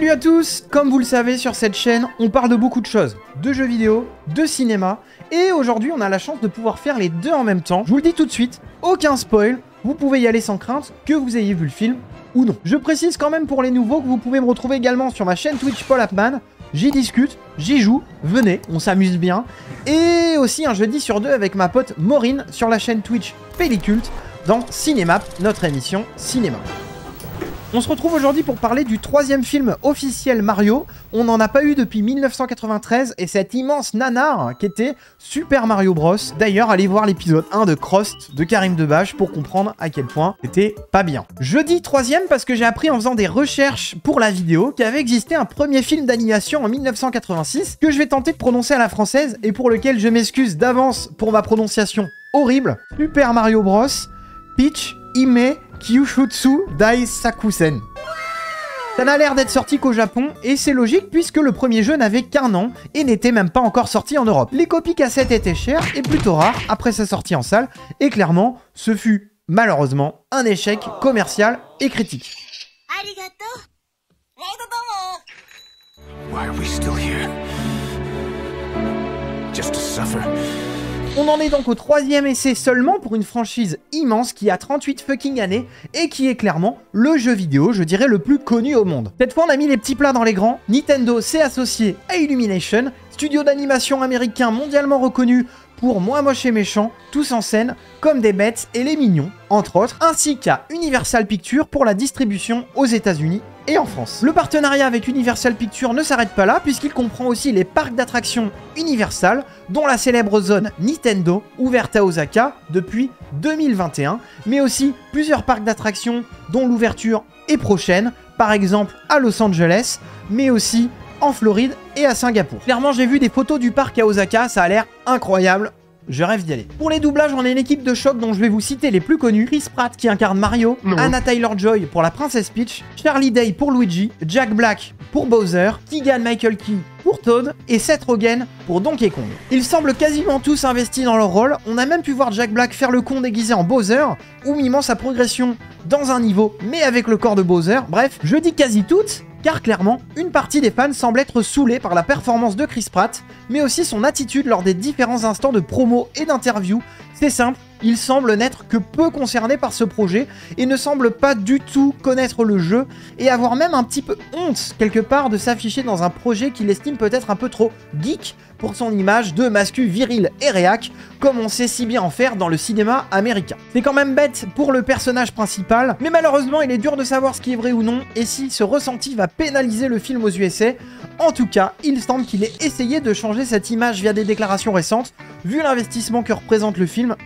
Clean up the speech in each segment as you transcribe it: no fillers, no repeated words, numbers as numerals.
Salut à tous! Comme vous le savez, sur cette chaîne, on parle de beaucoup de choses. De jeux vidéo, de cinéma, et aujourd'hui on a la chance de pouvoir faire les deux en même temps. Je vous le dis tout de suite, aucun spoil, vous pouvez y aller sans crainte, que vous ayez vu le film ou non. Je précise quand même pour les nouveaux que vous pouvez me retrouver également sur ma chaîne Twitch Paul Appman. J'y discute, j'y joue, venez, on s'amuse bien. Et aussi un jeudi sur deux avec ma pote Maureen sur la chaîne Twitch Pellicult dans Cinémap, notre émission cinéma. On se retrouve aujourd'hui pour parler du troisième film officiel Mario. On n'en a pas eu depuis 1993 et cet immense nanar qui était Super Mario Bros. D'ailleurs, allez voir l'épisode 1 de Crost de Karim Debache pour comprendre à quel point c'était pas bien. Je dis troisième parce que j'ai appris en faisant des recherches pour la vidéo qu'il avait existé un premier film d'animation en 1986 que je vais tenter de prononcer à la française et pour lequel je m'excuse d'avance pour ma prononciation horrible. Super Mario Bros. Peach Hime Kyushutsu Dai Sakusen. Ça n'a l'air d'être sorti qu'au Japon, et c'est logique puisque le premier jeu n'avait qu'1 an et n'était même pas encore sorti en Europe. Les copies cassettes étaient chères et plutôt rares après sa sortie en salle, et clairement, ce fut malheureusement un échec commercial et critique. Why are we still here? Just to suffer. On en est donc au troisième essai seulement pour une franchise immense qui a 38 fucking années et qui est clairement le jeu vidéo, je dirais, le plus connu au monde. Cette fois, on a mis les petits plats dans les grands. Nintendo s'est associé à Illumination, studio d'animation américain mondialement reconnu pour Moi Moche et Méchant, tous en scène, comme des bêtes et les mignons, entre autres, ainsi qu'à Universal Pictures pour la distribution aux États-Unis et en France. Le partenariat avec Universal Pictures ne s'arrête pas là, puisqu'il comprend aussi les parcs d'attractions Universal, dont la célèbre zone Nintendo, ouverte à Osaka depuis 2021, mais aussi plusieurs parcs d'attractions dont l'ouverture est prochaine, par exemple à Los Angeles, mais aussi en Floride et à Singapour. Clairement, j'ai vu des photos du parc à Osaka, ça a l'air incroyable. Je rêve d'y aller. Pour les doublages, on a une équipe de choc dont je vais vous citer les plus connus. Chris Pratt qui incarne Mario, Anna Taylor-Joy pour la Princesse Peach, Charlie Day pour Luigi, Jack Black pour Bowser, Keegan-Michael Key pour Toad et Seth Rogen pour Donkey Kong. Ils semblent quasiment tous investis dans leur rôle. On a même pu voir Jack Black faire le con déguisé en Bowser ou mimant sa progression dans un niveau mais avec le corps de Bowser. Bref, je dis quasi toutes, car clairement, une partie des fans semble être saoulée par la performance de Chris Pratt, mais aussi son attitude lors des différents instants de promo et d'interview. C'est simple, il semble n'être que peu concerné par ce projet et ne semble pas du tout connaître le jeu et avoir même un petit peu honte quelque part de s'afficher dans un projet qu'il estime peut-être un peu trop geek pour son image de mascu viril et réac, comme on sait si bien en faire dans le cinéma américain. C'est quand même bête pour le personnage principal, mais malheureusement il est dur de savoir ce qui est vrai ou non et si ce ressenti va pénaliser le film aux USA. En tout cas, il semble qu'il ait essayé de changer cette image via des déclarations récentes. Vu l'investissement que représente le film,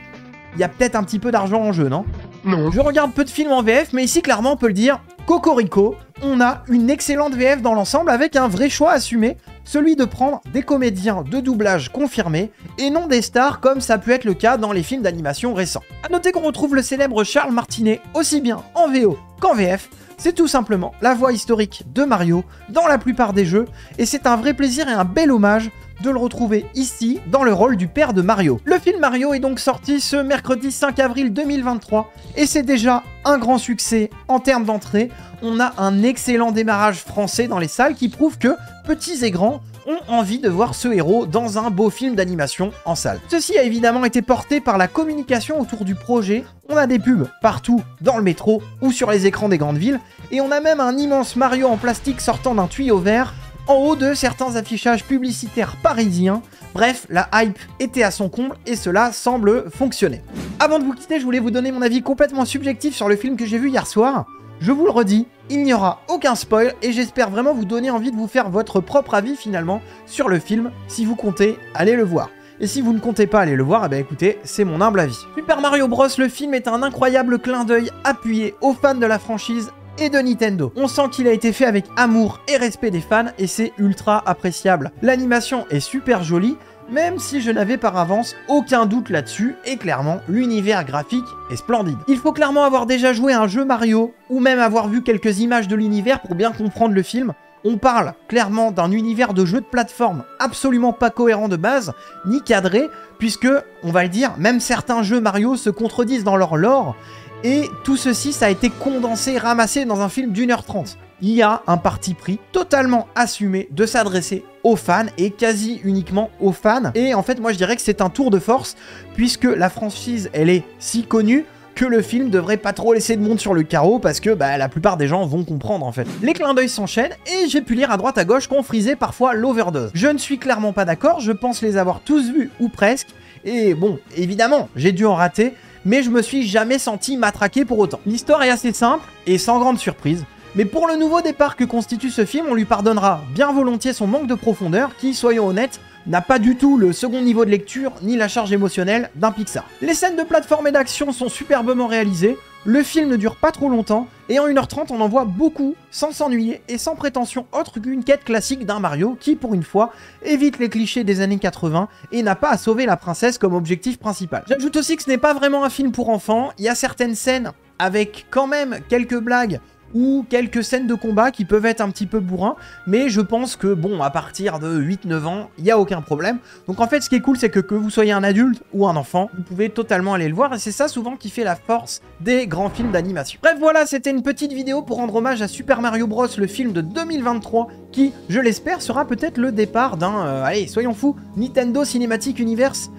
il y a peut-être un petit peu d'argent en jeu, non? Non. Je regarde peu de films en VF, mais ici, clairement, on peut le dire, Cocorico, on a une excellente VF dans l'ensemble avec un vrai choix assumé, celui de prendre des comédiens de doublage confirmés et non des stars comme ça a pu être le cas dans les films d'animation récents. A noter qu'on retrouve le célèbre Charles Martinet aussi bien en VO qu'en VF. C'est tout simplement la voix historique de Mario dans la plupart des jeux et c'est un vrai plaisir et un bel hommage de le retrouver ici dans le rôle du père de Mario. Le film Mario est donc sorti ce mercredi 5 avril 2023 et c'est déjà un grand succès en termes d'entrée. On a un excellent démarrage français dans les salles qui prouve que petits et grands ont envie de voir ce héros dans un beau film d'animation en salle. Ceci a évidemment été porté par la communication autour du projet. On a des pubs partout dans le métro ou sur les écrans des grandes villes et on a même un immense Mario en plastique sortant d'un tuyau vert en haut de certains affichages publicitaires parisiens. Bref, la hype était à son comble et cela semble fonctionner. Avant de vous quitter, je voulais vous donner mon avis complètement subjectif sur le film que j'ai vu hier soir. Je vous le redis, il n'y aura aucun spoil et j'espère vraiment vous donner envie de vous faire votre propre avis finalement sur le film si vous comptez aller le voir. Et si vous ne comptez pas aller le voir, eh bien écoutez, c'est mon humble avis. Super Mario Bros, le film est un incroyable clin d'œil appuyé aux fans de la franchise et de Nintendo. On sent qu'il a été fait avec amour et respect des fans et c'est ultra appréciable. L'animation est super jolie, même si je n'avais par avance aucun doute là-dessus, et clairement, l'univers graphique est splendide. Il faut clairement avoir déjà joué à un jeu Mario, ou même avoir vu quelques images de l'univers pour bien comprendre le film. On parle clairement d'un univers de jeu de plateforme absolument pas cohérent de base, ni cadré, puisque, on va le dire, même certains jeux Mario se contredisent dans leur lore, et tout ceci, ça a été condensé, ramassé dans un film d'1h30. Il y a un parti pris totalement assumé de s'adresser aux fans et quasi uniquement aux fans. Et en fait, moi je dirais que c'est un tour de force puisque la franchise, elle est si connue que le film devrait pas trop laisser de monde sur le carreau parce que la plupart des gens vont comprendre en fait. Les clins d'œil s'enchaînent et j'ai pu lire à droite à gauche qu'on frisait parfois l'overdose. Je ne suis clairement pas d'accord, je pense les avoir tous vus ou presque. Et bon, évidemment, j'ai dû en rater, mais je me suis jamais senti matraqué pour autant. L'histoire est assez simple et sans grande surprise. Mais pour le nouveau départ que constitue ce film, on lui pardonnera bien volontiers son manque de profondeur qui, soyons honnêtes, n'a pas du tout le second niveau de lecture ni la charge émotionnelle d'un Pixar. Les scènes de plateforme et d'action sont superbement réalisées, le film ne dure pas trop longtemps, et en 1h30 on en voit beaucoup, sans s'ennuyer et sans prétention autre qu'une quête classique d'un Mario qui, pour une fois, évite les clichés des années 80 et n'a pas à sauver la princesse comme objectif principal. J'ajoute aussi que ce n'est pas vraiment un film pour enfants, il y a certaines scènes avec quand même quelques blagues ou quelques scènes de combat qui peuvent être un petit peu bourrins, mais je pense que bon, à partir de 8-9 ans, il n'y a aucun problème. Donc en fait, ce qui est cool, c'est que vous soyez un adulte ou un enfant, vous pouvez totalement aller le voir, et c'est ça souvent qui fait la force des grands films d'animation. Bref, voilà, c'était une petite vidéo pour rendre hommage à Super Mario Bros, le film de 2023, qui, je l'espère, sera peut-être le départ d'un, allez, soyons fous, Nintendo Cinematic Universe.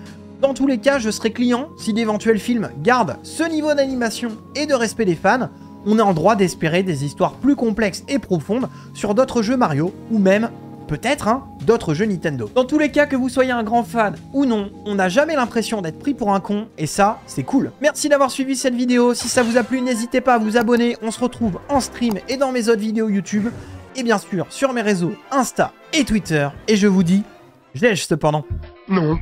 Dans tous les cas, je serai client si d'éventuels films gardent ce niveau d'animation et de respect des fans. On est en droit d'espérer des histoires plus complexes et profondes sur d'autres jeux Mario, ou même, peut-être, d'autres jeux Nintendo. Dans tous les cas, que vous soyez un grand fan ou non, on n'a jamais l'impression d'être pris pour un con, et ça, c'est cool. Merci d'avoir suivi cette vidéo, si ça vous a plu, n'hésitez pas à vous abonner, on se retrouve en stream et dans mes autres vidéos YouTube, et bien sûr sur mes réseaux Insta et Twitter, et je vous dis, j'lèche cependant. Non.